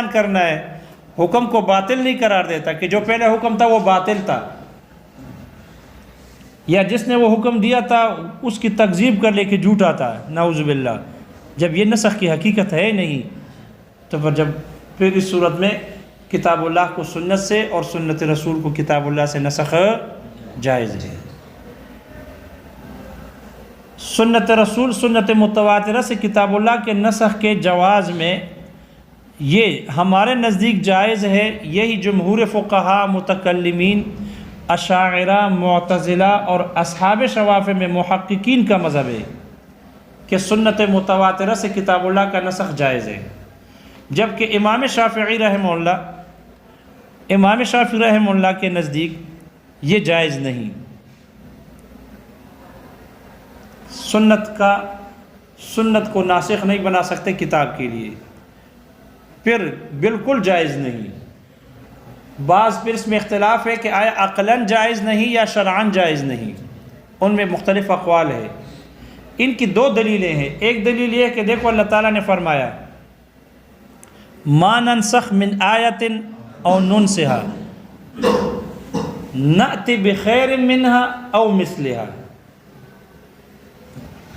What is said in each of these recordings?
بیان کرنا ہے، حکم کو باطل نہیں قرار دیتا کہ جو پہلے حکم تھا وہ باطل تھا، یا جس نے وہ حکم دیا تھا اس کی تکذیب کر لے کہ جھوٹا تھا، نعوذ باللہ۔ جب یہ نسخ کی حقیقت ہے نہیں تو پھر اس صورت میں کتاب اللہ کو سنت سے اور سنت رسول کو کتاب اللہ سے نسخ جائز ہے۔ سنت رسول سنت متواترہ سے کتاب اللہ کے نسخ کے جواز میں یہ ہمارے نزدیک جائز ہے، یہی جمہور فقہاء، متکلمین، اشاعرہ، معتزلہ اور اصحاب شوافع میں محققین کا مذہب ہے کہ سنت متواترہ سے کتاب اللہ کا نسخ جائز ہے، جبکہ امام شافعی رحمہ اللہ کے نزدیک یہ جائز نہیں۔ سنت کو ناسخ نہیں بنا سکتے کتاب کے لیے، پھر بالکل جائز نہیں۔ بعض پھر اس میں اختلاف ہے کہ آیا عقلاً جائز نہیں یا شرعاً جائز نہیں، ان میں مختلف اقوال ہے۔ ان کی دو دلیلیں ہیں۔ ایک دلیل یہ ہے کہ دیکھو اللہ تعالیٰ نے فرمایا ما ننسخ من آیت او ننسها نأتی بخیر منها او مثلها،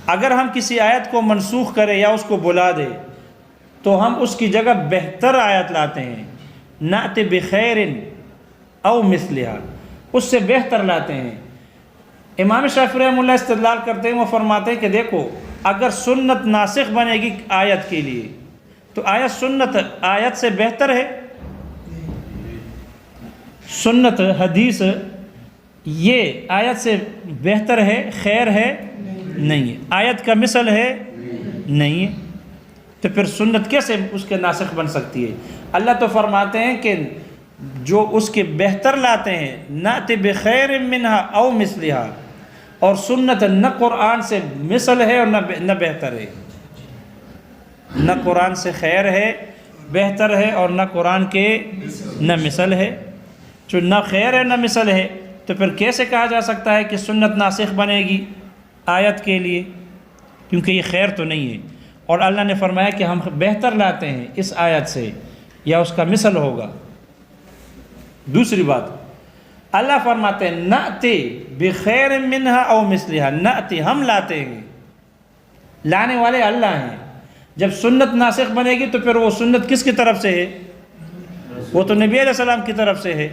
اگر ہم کسی آیت کو منسوخ کریں یا اس کو بلا دیں تو ہم اس کی جگہ بہتر آیت لاتے ہیں، نأتی بخیر او مثلها، اس سے بہتر لاتے ہیں۔ امام شافعی رحمہ اللہ استدلال کرتے ہیں، وہ فرماتے ہیں کہ دیکھو اگر سنت ناسخ بنے گی آیت کے لیے تو سنت آیت سے بہتر ہے؟ سنت حدیث یہ آیت سے بہتر ہے، خیر ہے؟ نہیں ہے۔ آیت کا مثل ہے؟ نہیں ہے۔ تو پھر سنت کیسے اس کے ناسخ بن سکتی ہے؟ اللہ تو فرماتے ہیں کہ جو اس کے بہتر لاتے ہیں، نأتی بخیر منہا او مثلہا، اور سنت نہ قرآن سے مثل ہے اور نہ بہتر ہے، نہ قرآن سے خیر ہے، بہتر ہے، اور نہ قرآن کے نہ مثل ہے۔ جو نہ خیر ہے نہ مثل ہے تو پھر کیسے کہا جا سکتا ہے کہ سنت ناسخ بنے گی آیت کے لیے؟ کیونکہ یہ خیر تو نہیں ہے، اور اللہ نے فرمایا کہ ہم بہتر لاتے ہیں اس آیت سے یا اس کا مثل ہوگا۔ دوسری بات اللہ فرماتے ہیں نأتی بخیر منہا او مثلہا، نأتی ہم لاتے ہیں، لانے والے اللہ ہیں۔ جب سنت ناسخ بنے گی تو پھر وہ سنت کس کی طرف سے ہے؟ وہ تو نبی علیہ السلام کی طرف سے ہے۔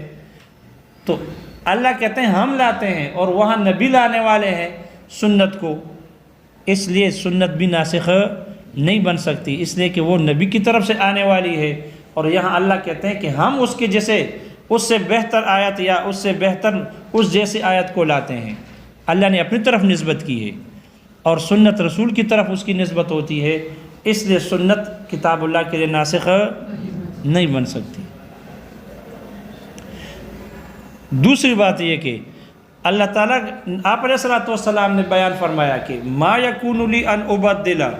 تو اللہ کہتے ہیں ہم لاتے ہیں، اور وہاں نبی لانے والے ہیں سنت کو، اس لیے سنت بھی ناسخ نہیں بن سکتی، اس لیے کہ وہ نبی کی طرف سے آنے والی ہے۔ اور یہاں اللہ کہتے ہیں کہ ہم اس کے جیسے، اس سے بہتر آیت یا اس سے بہتر اس جیسی آیت کو لاتے ہیں۔ اللہ نے اپنی طرف نسبت کی ہے، اور سنت رسول کی طرف اس کی نسبت ہوتی ہے، اس لیے سنت کتاب اللہ کے لیے ناسخ نہیں بن سکتی۔ دوسری بات یہ کہ اللہ تعالیٰ آپ علیہ الصلوۃ والسلام نے بیان فرمایا کہ ما یکون لی ان ابدلہ،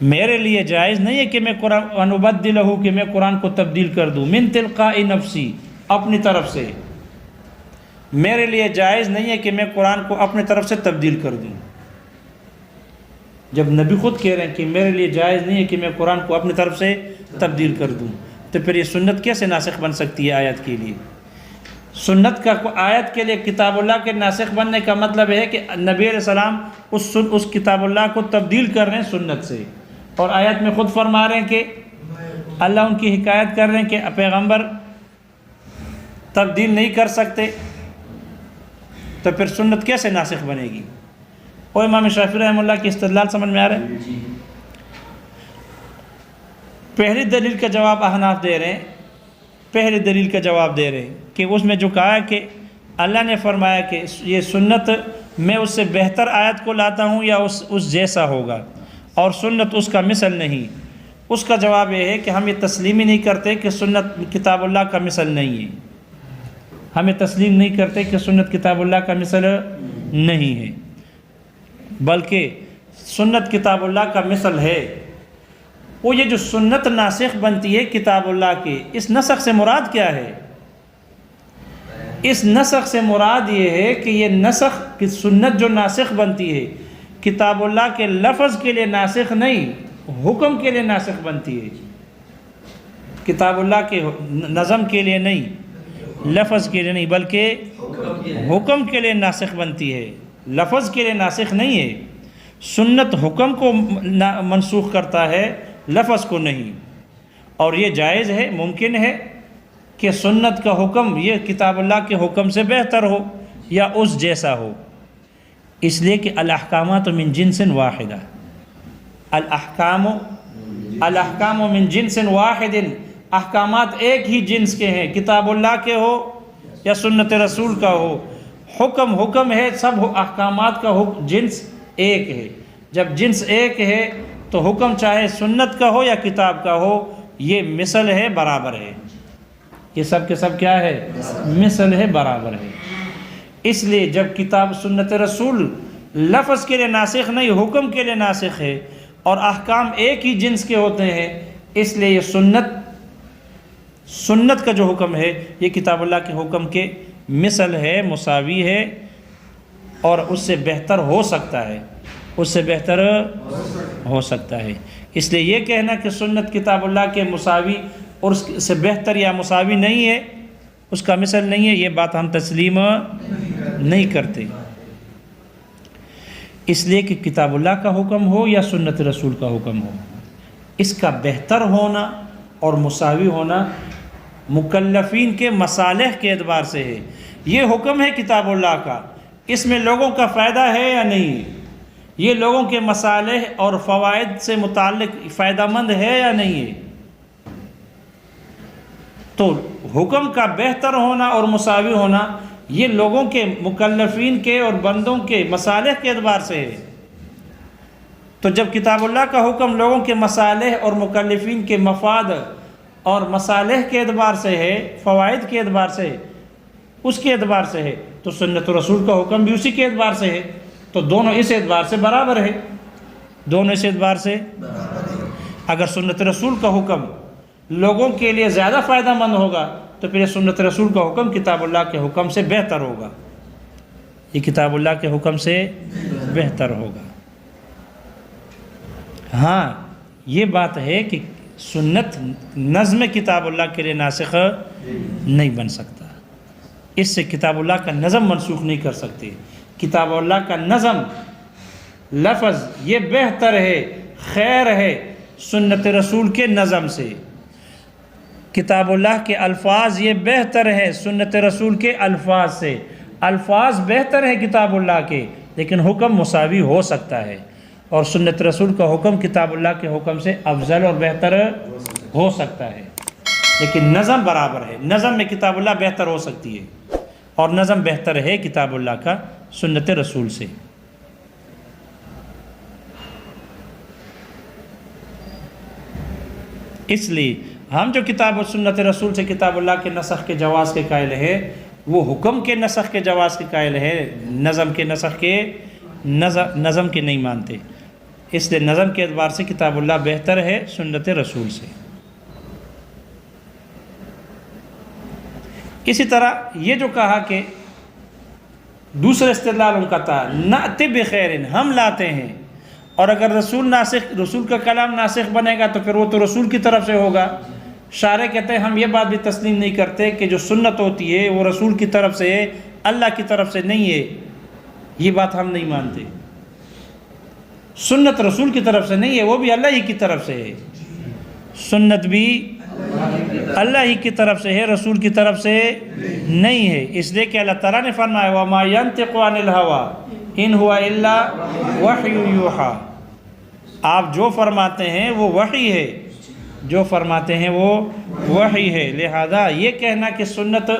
میرے لیے جائز نہیں ہے کہ میں ان ابدلہ، کہ میں قرآن کو تبدیل کر دوں، من تلقاء نفسی، اپنی طرف سے۔ میرے لیے جائز نہیں ہے کہ میں قرآن کو اپنی طرف سے تبدیل کر دوں۔ جب نبی خود کہہ رہے ہیں کہ میرے لیے جائز نہیں ہے کہ میں قرآن کو اپنی طرف سے تبدیل کر دوں، تو پھر یہ سنت کیسے ناسخ بن سکتی ہے آیت کے لیے؟ سنت کا آیت کے لیے کتاب اللہ کے ناسخ بننے کا مطلب ہے کہ نبی علیہ السلام اس کتاب اللہ کو تبدیل کر رہے ہیں سنت سے، اور آیت میں خود فرما رہے ہیں کہ اللہ ان کی حکایت کر رہے ہیں کہ پیغمبر تبدیل نہیں کر سکتے، تو پھر سنت کیسے ناسخ بنے گی؟ اور امام شافعی رحمہ اللہ کی استدلال سمجھ میں آ رہا ہے؟ پہلی دلیل کا جواب احناف دے رہے ہیں، پہلی دلیل کا جواب دے رہے ہیں کہ اس میں جو کہا ہے کہ اللہ نے فرمایا کہ یہ سنت میں اس سے بہتر آیت کو لاتا ہوں یا اس جیسا ہوگا، اور سنت اس کا مثل نہیں۔ اس کا جواب یہ ہے کہ ہم یہ تسلیم ہی نہیں کرتے کہ سنت کتاب اللہ کا مثل نہیں ہے، ہمیں تسلیم نہیں کرتے کہ سنت کتاب اللہ کا مثل نہیں ہے، بلکہ سنت کتاب اللہ کا مثل ہے۔ وہ یہ جو سنت ناسخ بنتی ہے کتاب اللہ کی، اس نسخ سے مراد کیا ہے؟ اس نسخ سے مراد یہ ہے کہ یہ نسخ کی سنت جو ناسخ بنتی ہے کتاب اللہ کے لفظ کے لیے ناسخ نہیں، حکم کے لیے ناسخ بنتی ہے۔ کتاب اللہ کے نظم کے لیے نہیں، لفظ کے لیے نہیں، بلکہ حکم کے لیے ناسخ بنتی ہے، لفظ کے لیے ناسخ نہیں ہے۔ سنت حکم کو منسوخ کرتا ہے، لفظ کو نہیں، اور یہ جائز ہے، ممکن ہے کہ سنت کا حکم یہ کتاب اللہ کے حکم سے بہتر ہو یا اس جیسا ہو، اس لیے کہ الاحکامات من جنس واحدہ، الاحکام من جنس واحد، احکامات ایک ہی جنس کے ہیں، کتاب اللہ کے ہو یا سنت رسول کا ہو، حکم ہے، سب احکامات کا جنس ایک ہے۔ جب جنس ایک ہے تو حکم چاہے سنت کا ہو یا کتاب کا ہو، یہ مثل ہے، برابر ہے، یہ سب کے سب کیا ہے؟ مثل ہے، برابر ہے۔ اس لیے جب کتاب سنت رسول لفظ کے لیے ناسخ نہیں، حکم کے لیے ناسخ ہے، اور احکام ایک ہی جنس کے ہوتے ہیں، اس لیے یہ سنت کا جو حکم ہے یہ کتاب اللہ کے حکم کے مثل ہے، مساوی ہے، اور اس سے بہتر ہو سکتا ہے، اس سے بہتر ہو سکتا ہے۔ اس لیے یہ کہنا کہ سنت کتاب اللہ کے مساوی اور اس سے بہتر یا مساوی نہیں ہے، اس کا مثل نہیں ہے، یہ بات ہم تسلیم نہیں کرتے۔ اس لیے کہ کتاب اللہ کا حکم ہو یا سنت رسول کا حکم ہو، اس کا بہتر ہونا اور مساوی ہونا مکلفین کے مصالح کے اعتبار سے ہے۔ یہ حکم ہے کتاب اللہ کا، اس میں لوگوں کا فائدہ ہے یا نہیں، یہ لوگوں کے مصالح اور فوائد سے متعلق فائدہ مند ہے یا نہیں ہے، تو حکم کا بہتر ہونا اور مساوی ہونا یہ لوگوں کے، مکلفین کے اور بندوں کے مصالح کے اعتبار سے ہے۔ تو جب کتاب اللہ کا حکم لوگوں کے مصالح اور مکلفین کے مفاد اور مصالح کے اعتبار سے ہے، فوائد کے اعتبار سے، اس کے اعتبار سے ہے، تو سنت رسول کا حکم بھی اسی کے اعتبار سے ہے، تو دونوں اس اعتبار سے برابر ہے، دونوں اس اعتبار سے۔ اگر سنت رسول کا حکم لوگوں کے لیے زیادہ فائدہ مند ہوگا تو پھر سنت رسول کا حکم کتاب اللہ کے حکم سے بہتر ہوگا، یہ کتاب اللہ کے حکم سے بہتر ہوگا۔ ہاں یہ بات ہے کہ سنت نظم کتاب اللہ کے لیے ناسخ نہیں بن سکتا، اس سے کتاب اللہ کا نظم منسوخ نہیں کر سکتے۔ کتاب اللہ کا نظم لفظ یہ بہتر ہے، خیر ہے سنت رسول کے نظم سے، کتاب اللہ کے الفاظ یہ بہتر ہے سنت رسول کے الفاظ سے، الفاظ بہتر ہے کتاب اللہ کے، لیکن حکم مساوی ہو سکتا ہے، اور سنت رسول کا حکم کتاب اللہ کے حکم سے افضل اور بہتر ہو سکتا ہے، لیکن نظم برابر ہے، نظم میں کتاب اللہ بہتر ہو سکتی ہے، اور نظم بہتر ہے کتاب اللہ کا سنت رسول سے۔ اس لیے ہم جو کتاب و سنت رسول سے کتاب اللہ کے نسخ کے جواز کے قائل ہے، وہ حکم کے نسخ کے جواز کے قائل ہے، نظم کے نسخ کے نظم کے نہیں مانتے، اس لیے نظم کے اعتبار سے کتاب اللہ بہتر ہے سنت رسول سے۔ اسی طرح یہ جو کہا کہ دوسرا استدلال ان کا تھا نأتی بخیر، ہم لاتے ہیں، اور اگر رسول کا کلام ناسخ بنے گا تو پھر وہ تو رسول کی طرف سے ہوگا۔ شارح کہتے ہیں ہم یہ بات بھی تسلیم نہیں کرتے کہ جو سنت ہوتی ہے وہ رسول کی طرف سے ہے، اللہ کی طرف سے نہیں ہے، یہ بات ہم نہیں مانتے۔ سنت رسول کی طرف سے نہیں ہے، وہ بھی اللہ ہی کی طرف سے ہے، سنت بھی اللہ ہی کی طرف سے ہے، رسول کی طرف سے نہیں ہے، اس لیے کہ اللہ تعالیٰ نے فرمایا وَمَا يَنْتِقُ عَنِ الْهَوَىٰ إِنْ هُوَ إِلَّا وَحْيٌ يُوحَىٰ، آپ جو فرماتے ہیں وہ وحی ہے، جو فرماتے ہیں وہ وحی ہے۔ لہذا یہ کہنا کہ سنت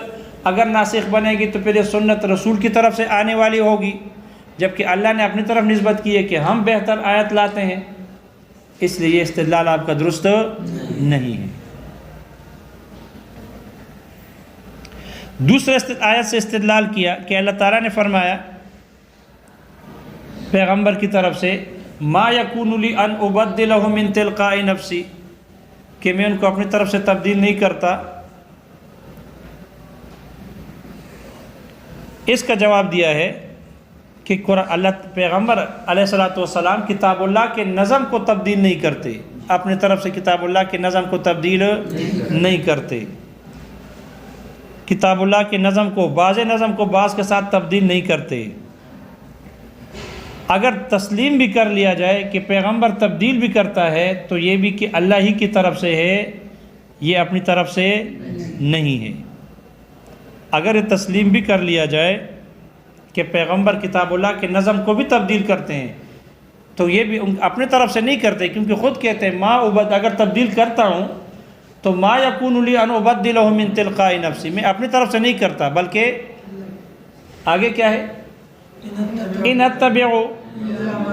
اگر ناسخ بنے گی تو پھر یہ سنت رسول کی طرف سے آنے والی ہوگی، جبکہ اللہ نے اپنی طرف نسبت کی ہے کہ ہم بہتر آیت لاتے ہیں، اس لیے یہ استدلال آپ کا درست نہیں ہے۔ دوسرے آیت سے استدلال کیا کہ اللہ تعالیٰ نے فرمایا پیغمبر کی طرف سے ما یکون لی ان ابدلہ من تلقاء نفسی، کہ میں ان کو اپنی طرف سے تبدیل نہیں کرتا۔ اس کا جواب دیا ہے کہ اللہ پیغمبر علیہ الصلوۃ والسلام کتاب اللہ کے نظم کو تبدیل نہیں کرتے، اپنے طرف سے کتاب اللہ کے نظم کو تبدیل نہیں کرتے، کتاب اللہ کے نظم کو، بعض نظم کو بعض کے ساتھ تبدیل نہیں کرتے۔ اگر تسلیم بھی کر لیا جائے کہ پیغمبر تبدیل بھی کرتا ہے تو یہ بھی کہ اللہ ہی کی طرف سے ہے، یہ اپنی طرف سے نہیں ہے۔ اگر یہ تسلیم بھی کر لیا جائے کہ پیغمبر کتاب اللہ کے نظم کو بھی تبدیل کرتے ہیں تو یہ بھی اپنے طرف سے نہیں کرتے، کیونکہ خود کہتے ہیں ما عبد، اگر تبدیل کرتا ہوں تو ما یکون لی ان ابدلہ من تلقاء نفسی، میں اپنی طرف سے نہیں کرتا، بلکہ آگے کیا ہے، ان اتبع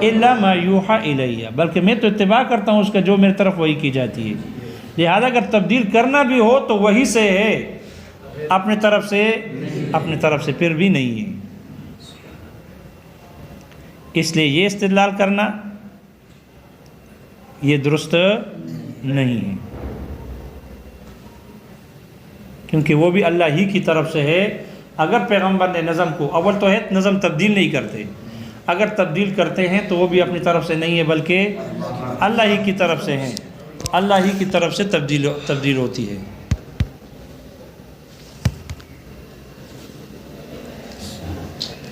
الا ما یوحی الیہ، بلکہ میں تو اتباع کرتا ہوں اس کا جو میری طرف وحی کی جاتی ہے۔ لہذا اگر تبدیل کرنا بھی ہو تو وہی سے ہے، اپنے طرف سے پھر بھی نہیں ہے۔ اس لیے یہ استدلال کرنا یہ درست نہیں ہے، کیونکہ وہ بھی اللہ ہی کی طرف سے ہے۔ اگر پیغمبر نے نظم کو، اول تو ہے نظم تبدیل نہیں کرتے، اگر تبدیل کرتے ہیں تو وہ بھی اپنی طرف سے نہیں ہے بلکہ اللہ ہی کی طرف سے ہیں، اللہ ہی کی طرف سے تبدیل ہوتی ہے۔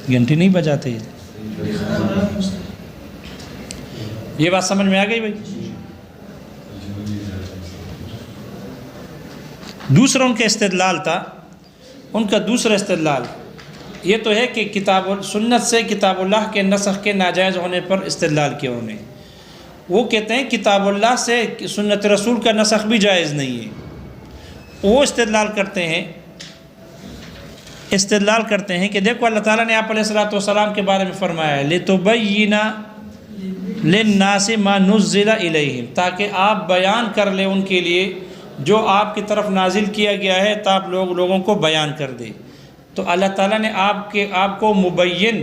گھنٹی نہیں بجاتے، یہ بات سمجھ میں آ گئی بھائی؟ دوسرا ان کا استدلال تھا، ان کا دوسرا استدلال یہ تو ہے کہ کتاب سنت سے کتاب اللہ کے نسخ کے ناجائز ہونے پر استدلال کیا انہوں نے۔ وہ کہتے ہیں کتاب اللہ سے سنت رسول کا نسخ بھی جائز نہیں ہے۔ وہ استدلال کرتے ہیں کہ دیکھو اللہ تعالیٰ نے آپ علیہ الصلوۃ والسلام کے بارے میں فرمایا ہے لِتُبَيِّنَ لِلنَّاسِ مَا نُزِّلَ إِلَيْهِمْ، تاکہ آپ بیان کر لیں ان کے لیے جو آپ کی طرف نازل کیا گیا ہے، تو آپ لوگوں کو بیان کر دیں۔ تو اللہ تعالیٰ نے آپ کو مبین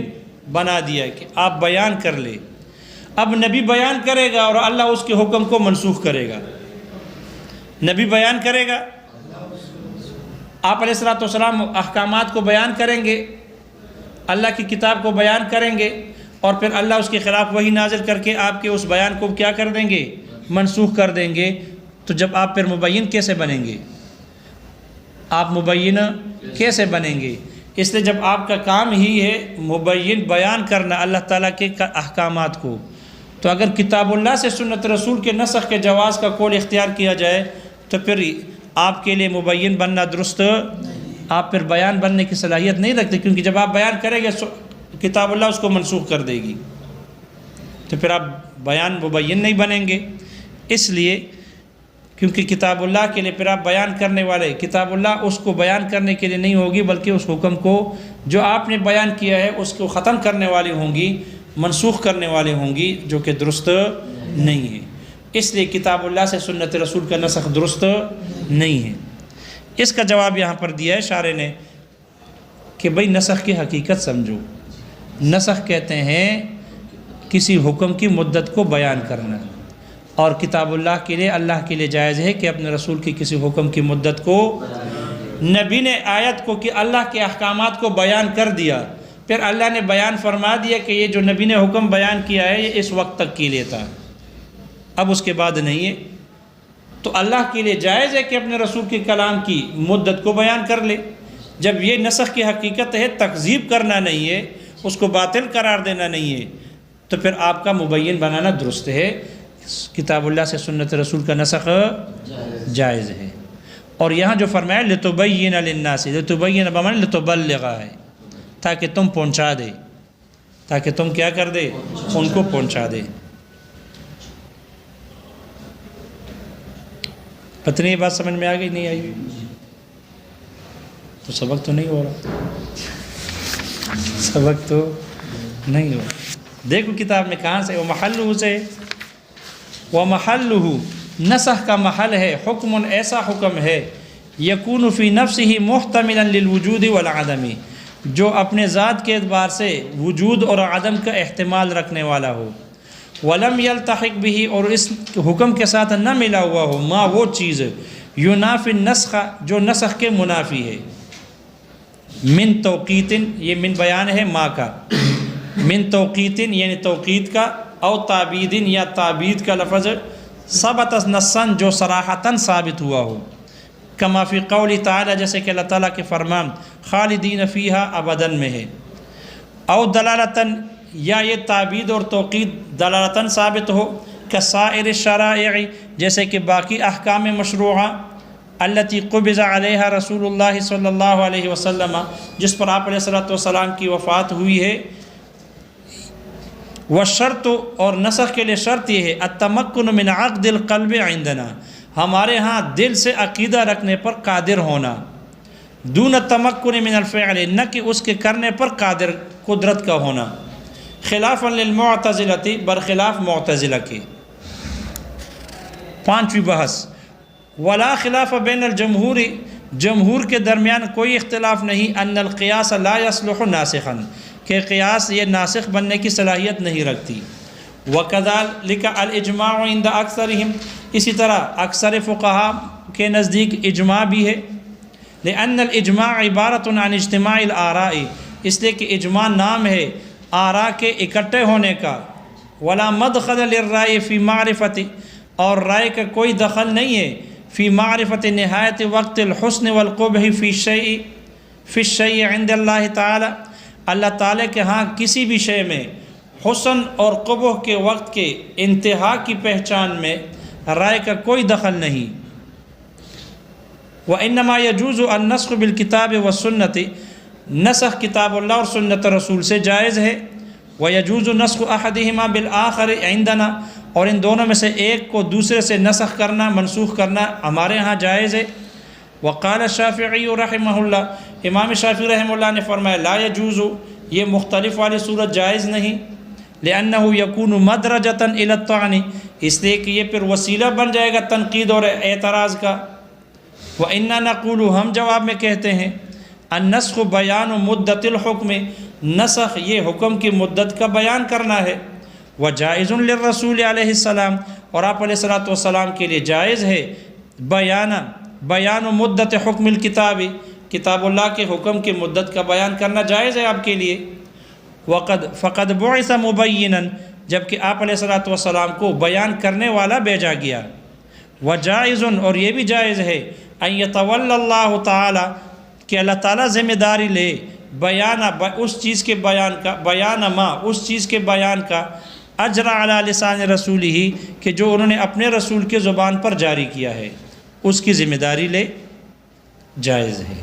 بنا دیا ہے کہ آپ بیان کر لیں۔ اب نبی بیان کرے گا اور اللہ اس کے حکم کو منسوخ کرے گا۔ نبی بیان کرے گا، آپ علیہ الصلوۃ والسلام احکامات کو بیان کریں گے، اللہ کی کتاب کو بیان کریں گے، اور پھر اللہ اس کے خلاف وحی نازل کر کے آپ کے اس بیان کو کیا کر دیں گے، منسوخ کر دیں گے۔ تو جب آپ پھر مبین کیسے بنیں گے؟ آپ مبین کیسے بنیں گے؟ اس لیے جب آپ کا کام ہی ہے مبین بیان کرنا اللہ تعالیٰ کے احکامات کو، تو اگر کتاب اللہ سے سنت رسول کے نسخ کے جواز کا قول اختیار کیا جائے تو پھر آپ کے لیے مبین بننا درست، آپ پھر بیان بننے کی صلاحیت نہیں رکھتے، کیونکہ جب آپ بیان کریں گے کتاب اللہ اس کو منسوخ کر دے گی، تو پھر آپ بیان مبین نہیں بنیں گے۔ اس لیے کیونکہ کتاب اللہ کے لیے پھر آپ بیان کرنے والے، کتاب اللہ اس کو بیان کرنے کے لیے نہیں ہوگی بلکہ اس حکم کو جو آپ نے بیان کیا ہے اس کو ختم کرنے والی ہوں گی، منسوخ کرنے والے ہوں گی، جو کہ درست نہیں ہے۔ اس لیے کتاب اللہ سے سنت رسول کا نسخ درست نہیں ہے۔ اس کا جواب یہاں پر دیا ہے شارح نے کہ بھئی نسخ کی حقیقت سمجھو۔ نسخ کہتے ہیں کسی حکم کی مدت کو بیان کرنا، اور کتاب اللہ کے لیے، اللہ کے لیے جائز ہے کہ اپنے رسول کی کسی حکم کی مدت کو، نبی نے آیت کو کہ اللہ کے احکامات کو بیان کر دیا، پھر اللہ نے بیان فرما دیا کہ یہ جو نبی نے حکم بیان کیا ہے یہ اس وقت تک کے لیے تھا، اب اس کے بعد نہیں ہے۔ تو اللہ کے لیے جائز ہے کہ اپنے رسول کے کلام کی مدت کو بیان کر لے۔ جب یہ نسخ کی حقیقت ہے، تکذیب کرنا نہیں ہے، اس کو باطل قرار دینا نہیں ہے، تو پھر آپ کا مبین بنانا درست ہے۔ کتاب اللہ سے سنت رسول کا نسخ جائز ہے۔ اور یہاں جو فرمایا لِتُبَيِّنَ لِلنَّاسِ، لِتُبَيِّنَ بمعنی لِتُبَلِّغَ ہے، تاکہ تم پہنچا دے، تاکہ تم کیا کر دے، ان کو پہنچا دے۔ پتہ نہیں یہ بات سمجھ میں آ گئی نہیں آئی؟ تو سبق تو نہیں ہو رہا، سبق تو نہیں ہو رہا۔ دیکھو کتاب میں کہاں سے، وَمَحَلُّهُ سے، وَمَحَلُّهُ نسخ کا محل ہے، حکم ایسا حکم ہے، یکون فی نفسہ محتملا للوجود والعدم، جو اپنے ذات کے اعتبار سے وجود اور عدم کا احتمال رکھنے والا ہو، ولم یلتحق بہ، اور اس حکم کے ساتھ نہ ملا ہوا ہو، ما وہ چیز، ینافی النسخ جو نسخ کے منافی ہے، من توقیت، یہ من بیان ہے ما کا، من توقیت یعنی توقیت کا، او تعبید یا تعبید کا لفظ، ثبت نصاً جو صراحتاً ثابت ہوا ہو، کما فی قول تعالی جیسے کہ اللہ تعالیٰ کے فرمان خالدین فیہا ابداً میں ہے، او دلالتاً یا یہ تعبید اور توقید دلالتاً ثابت ہو کسائر الشرائع جیسے کہ باقی احکام مشروعہ التی قبض علیہا رسول اللہ صلی اللہ علیہ وسلم جس پر آپ علیہ السلام کی وفات ہوئی ہے، والشرط اور نسخ کے لیے شرط یہ ہے التمکن من عقد القلب عندنا ہمارے ہاں دل سے عقیدہ رکھنے پر قادر ہونا، دون التمکن من الفعل نہ کہ اس کے کرنے پر قادر قدرت کا ہونا، خلافا للمعتزلہ برخلاف معتزلہ کے۔ پانچویں بحث ولا خلاف بین الجمہور جمہور کے درمیان کوئی اختلاف نہیں ان القیاس لا یصلح ناسخا کہ قیاس یہ ناسخ بننے کی صلاحیت نہیں رکھتی، وکذالک الاجماع عند اکثرہم اسی طرح اکثر فقہاء کے نزدیک اجماع بھی ہے، لأن الاجماع عبارت عن اجتماع الآراء اس لیے کہ اجماع نام ہے آراء کے اکٹھے ہونے کا، ولا مدخل للرائے فی معرفت اور رائے کا کوئی دخل نہیں ہے فی معرفت نہایت وقت الحسن والقبح فی الشیء عند اللہ تعالی اللہ تعالیٰ کے ہاں کسی بھی شے میں حسن اور قبح کے وقت کے انتہا کی پہچان میں رائے کا کوئی دخل نہیں۔ وَإِنَّمَا يَجُوزُ النَّسْخُ بِالْكِتَابِ وَالسُّنَّةِ نسخ کتاب اللہ اور سنت رسول سے جائز ہے، وَيَجُوزُ نَسْخُ أَحَدِهِمَا بِالْآخَرِ عِنْدَنَا اور ان دونوں میں سے ایک کو دوسرے سے نسخ کرنا منسوخ کرنا ہمارے ہاں جائز ہے۔ وقال الشافعی رحمہ اللہ امام شافعی رحمہ اللہ نے فرمایا لا يجوز یہ مختلف والی صورت جائز نہیں، لأنہ یکون مدرجۃ الی الطعن اس لیے کہ یہ پھر وسیلہ بن جائے گا تنقید اور اعتراض کا۔ وإنا نقول ہم جواب میں کہتے ہیں النسخ بیان مدت الحکم نسخ یہ حکم کی مدت کا بیان کرنا ہے، وجائز للرسول علیہ السلام اور آپ علیہ السلام کے لیے جائز ہے بیان مدت حکم الکتاب کتاب اللہ کے حکم کی مدت کا بیان کرنا جائز ہے آپ کے لیے۔ فقد بعث مبینا جبکہ آپ علیہ السلام کو بیان کرنے والا بھیجا گیا، وجائز اور یہ بھی جائز ہے ان یتولی اللہ تعالی کہ اللہ تعالیٰ ذمہ داری لے بیان اس چیز کے بیان کا اس چیز کے بیان کا اجرا علی لسان رسولہ کہ جو انہوں نے اپنے رسول کے زبان پر جاری کیا ہے اس کی ذمہ داری لے جائز ہے۔